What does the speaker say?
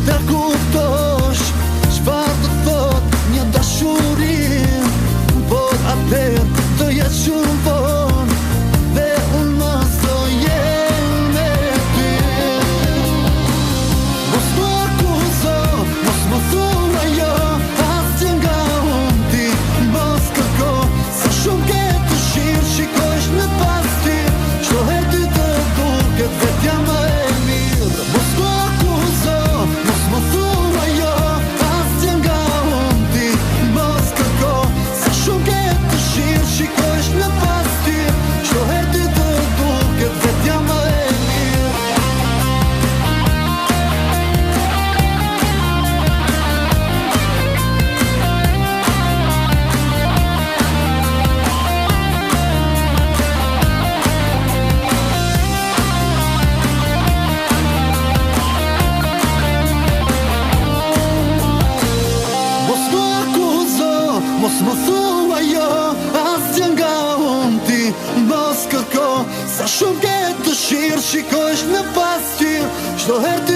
ta kuptosh çfarë do thot një dashuri, por atëherë do jetë shumë vonë dhe unë mos do jem me ty. Mos më akuzo, mos më thuaj ajo, asgjë nga unë ti mos kërko. Sa shumë ke të shirë, shikosh në pas ty, çdo herë ty të duket vetja më e mirë. Mos më akuzo, mos më thuaj ajo, asgjë nga unë ti mos kërko. Sa shumë ke të shirë, shikosh në pas ty, çdo herë ty të duket vetja më e mirë. Mos më akuzo, mos më thuaj ajo, asgjë nga unë ti mos kërko. Sa shumë ke të shirë, shikosh në pas ty, çdo herë